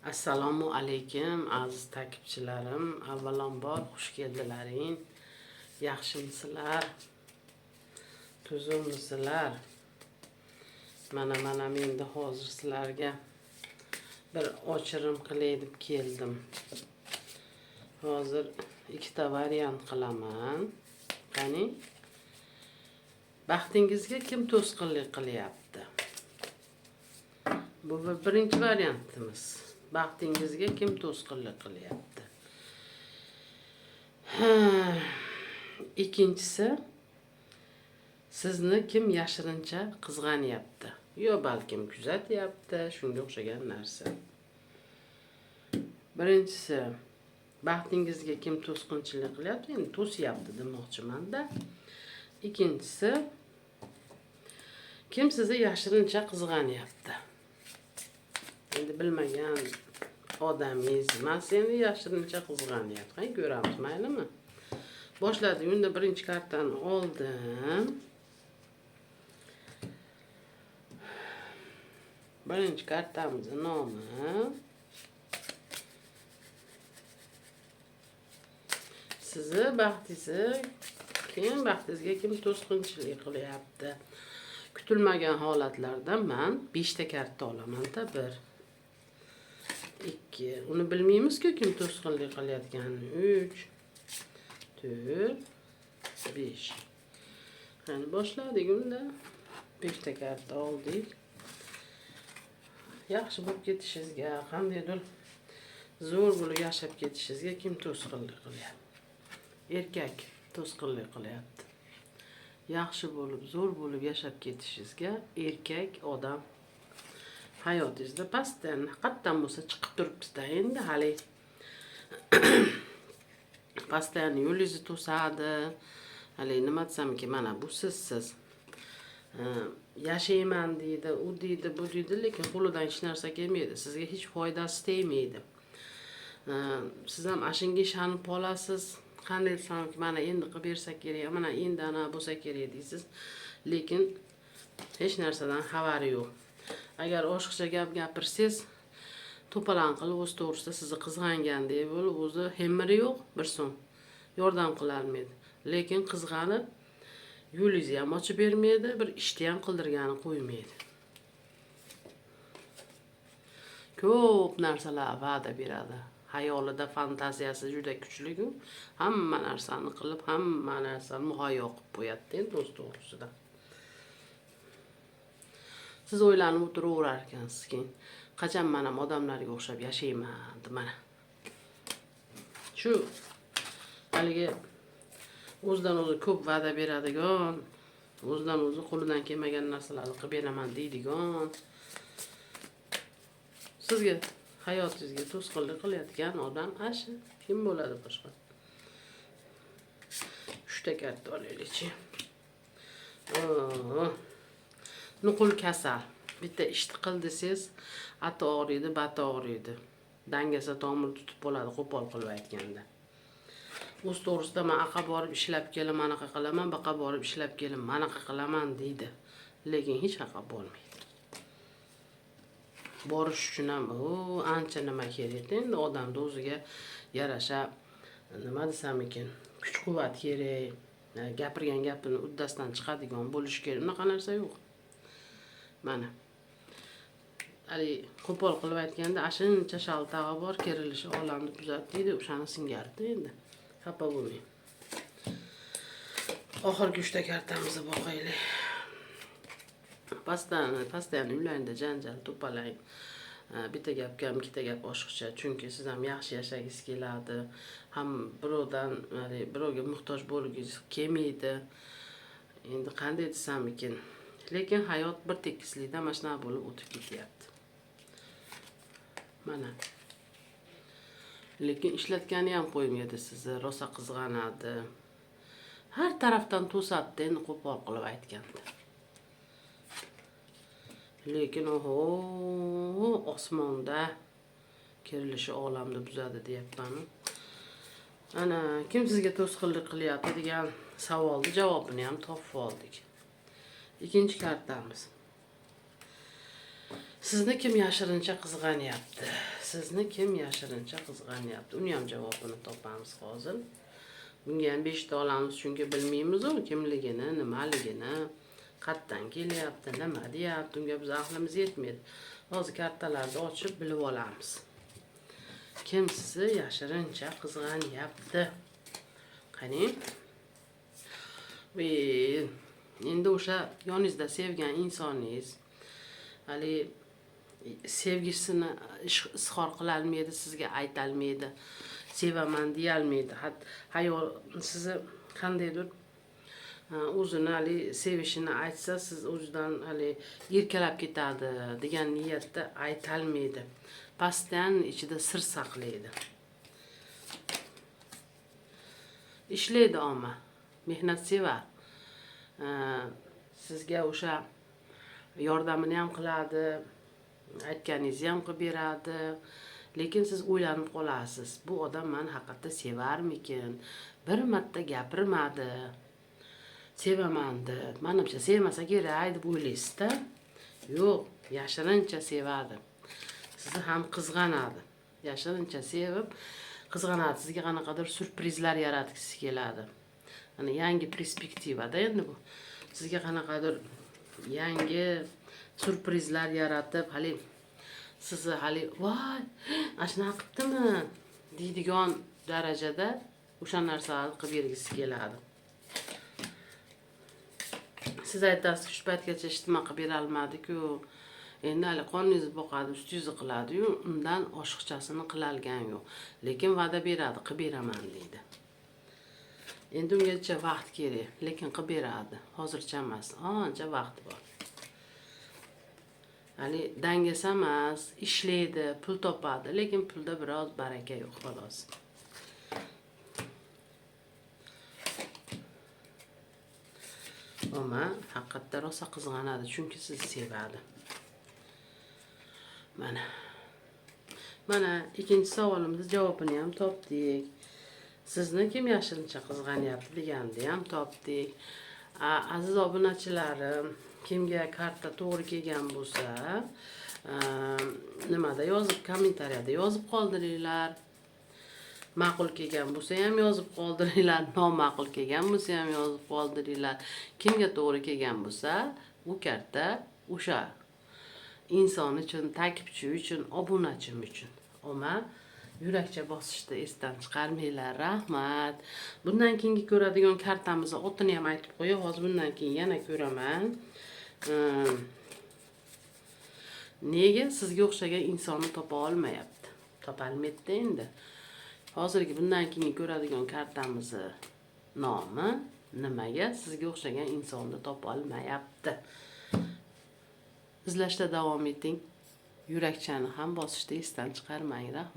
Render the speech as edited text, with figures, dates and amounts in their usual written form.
Assalomu alaykum aziz takipchilarim. Avvalambor xush keldilaring. Yaxshimisizlar? Tuzukmisizlar? Mana men de hozir sizlarga bir ochirim qilay deb keldim. Hozir ikkita variant qilaman. Qani? Baxtingizga kim to'sqinlik qilyapti? Bu birinchi variantimiz. Baxtingizga kim to'sqinlik qilyapti? Ikkinchisi, sizni kim yashirincha qizg'anyapti? Yo balkim kuzatyapti, shunga o'xshagan narsa. Birinchisi, baxtingizga kim to'sqinchilik qilyapti? Endi to'syapti demoqchiman-da. Ikkinchisi, kim sizni yashirincha qizg'anyapti? Endi bilmagan odamingiz emas, seni yashirincha qizg'anyapti. Qani ko'ramiz, maylimi? Boshladik. Unda birinchi kartani oldim. Birinchi kartamizning nomi sizni baxtingizga kim to'sqinchilik qilyapti? Kutilmagan holatlarda men 5 ta karta olaman-da. 1 2. Uni bilmaymiz-ku kim to'sqinlik qilayotganini. 3 4 5. Qani boshladik unda. 5 ta karta oldik. Yaxshi bo'lib ketishingizga, qandaydir zo'r bo'lib yashab ketishingizga kim to'sqinlik qilyapti? Erkak to'sqinlik qilyapti. Yaxshi bo'lib, zo'r bo'lib yashab ketishingizga erkak odam hayotingizda pastdan qatdan bo'lsa chiqib turibdi-da. Endi hali pastdan yo'lingizni to'sadi. Hali nima desamki, mana bu siz yashayman deydi, u deydi, bu deydi, lekin qo'lidan hech narsa kelmaydi. Sizga hech foydasi tegmaydi. Siz ham ashunga ishonib qolasiz. Qanday desamki, mana endi qilib bersa kerak, mana endi ana bo'lsa kerak deysiz. Lekin hech narsadan xabari yo'q. Agar oshiqcha gap gapirsangiz, to'palan qilib o'z to'g'risida sizni qizg'angandek bo'lib, o'zi hemmiri yo'q, bir so'm yordam qilolmaydi. Lekin qizg'anib, yo'lingizni ham ochib bermaydi, bir ishni ham qildirgani qo'ymaydi. Ko'p narsalar va'da beradi. Hayolida fantaziyasi juda kuchli-ku. Hamma narsani qilib, hamma narsani muhayyo qilib qo'yadi endi o'z to'g'risida. Siz o'ylanib o'tiraverar ekansiz, keyin qachon men ham odamlarga o'xshab yashayman deb mana. Shu haligi o'zidan o'zi ko'p va'da beradigan, o'zidan o'zi qo'lidan kelmagan narsalarni qilib beraman deydigan, sizga hayotingizga to'sqinlik qilayotgan odam ashi kim bo'ladi boshqa? 3 ta karta olaylik-chi. Nuqul kasal. Bitta ishni qil desangiz, ati og'riydi, bati og'riydi. Dangasa tomir tutib bo'ladi, qo'pol qilib aytganda. O'z to'g'risida men aqa borib ishlab kelaman, anaqa qilaman, baqa borib ishlab kelaman, anaqa qilaman deydi. Lekin hech haqa bo'lmaydi. Borish uchun ham ancha nima kerak. Endi odamning o'ziga yarasha nima desam ekan, kuch-quvvat kerak. Gapirgan gapini uddasidan chiqadigan bo'lish kerak. Unaqa narsa yo'q. Mana. Ali qo'pol qilib aytganda, ashuncha shaltag'i bor, kerilishi olamni buzadi deydi, o'shani singardi endi. Xafa bo'lmang. Oxirgi 3 ta kartamizni boqaylik. Pastdan uylarda janjal to'palang. Bitta gapga ham ikkita gap oshiqcha, chunki siz ham yaxshi yashagingiz keladi. Ham birovga muhtoj bo'lgingiz kelmaydi. Endi qanday desam ekan, lekin hayot bir tekislikda mana shuna bo'lib o'tib ketyapti. Mana. Lekin ishlatgani ham qo'ymaydi sizni, rosa qizg'anadi. Har tarafdan to'sadi, endi qo'pol qilib aytganda. Lekin osmonda kerilishi olamni buzadi deyapman. Ana kim sizga to'sqinlik qilyapti degan savolning javobini ham topib oldik. Ikkinchi kartamiz. Sizni kim yashirincha qizg'anyapti? Sizni kim yashirincha qizg'anyapti? Uni ham javobini topamiz hozir. Bunga ham beshta olamiz, chunki bilmaymiz-ku kimligini, nimaligini, qayerdan kelyapti, nima deyapti. Unga biz aqlimiz yetmaydi. Hozir kartalarni ochib bilib olamiz. Kim sizni yashirincha qizg'anyapti? Qani? Endi o'sha yoningizda sevgan insoningiz hali sevgisini izhor qila olmaydi, sizga ayta olmaydi, sevaman deya olmaydi. Hayol sizni qandaydir o'zini hali sevishini aytsa, siz o'zidan hali erkalab ketadi degan niyatda ayta olmaydi. Pastdan ichida sir saqlaydi. Ishlaydi ammo mehnat sevar. Sizga o'sha yordamini ham qiladi, aytganingizni ham qilib beradi. Lekin siz o'ylanib qolasiz. Bu odam meni haqiqatda sevarmikin? Bir marta gapirmadi. Sevaman deb, menimcha sevmasa kerak deb o'ylaysiz-da. Yo'q, yashirincha sevadi. Sizni ham qizg'anadi. Yashirincha sevib, qizg'anadi. Sizga qanaqadir surprizlar yaratgisi keladi. Ana yangi perspektivada endi bu. Sizga qanaqadir yangi surprizlar yaratib, hali sizni hali voy, shunaqa qilibdimi deydigan darajada o'sha narsalarni qilib bergisi keladi. Siz aytasiz, shu paytgacha hech nima qilib bera olmadi-ku. Endi hali qoningizni boqadi, ustingizni qiladi-yu, undan oshiqchasini qila olgan yo'q. Lekin va'da beradi, qilib beraman deydi. Endi ungacha vaqt kerak, lekin qilib beradi. Hozircha emas, ancha vaqt bor. Hali dangasa emas, ishlaydi, pul topadi, lekin pulda biroz baraka yo'q xolos. Ammo haqiqatda rosa qizg'anadi, chunki sizni sevadi. Mana ikkinchi savolimizning javobini ham topdik. Sizni kim yashirincha qizg'anyapti deganni ham topdik. Aziz obunachilarim, kimga karta to'g'ri kelgan bo'lsa, nimada yozib, kommentariyada yozib qoldiringlar. Ma'qul kelgan bo'lsa ham yozib qoldiringlar, noma'qul kelgan bo'lsa ham yozib qoldiringlar. Kimga to'g'ri kelgan bo'lsa, u karta o'sha inson uchun, takipchi uchun, obunachim uchun. Ammo yurakcha bosishni esdan chiqarmanglar. Rahmat. Bundan keyingi ko'radigan kartamizning otini ham aytib qo'yay. Hozir bundan keyin yana ko'raman. Nega sizga o'xshagan insonni topa olmayapti? Topa olmaydi endi. Hozirgi bundan keyin ko'radigan kartamizning nomi nimaga sizga o'xshagan insonni topa olmayapti? Izlashda davom eting. Yurakchani ham bosishni esdan chiqarmang. Rahmat.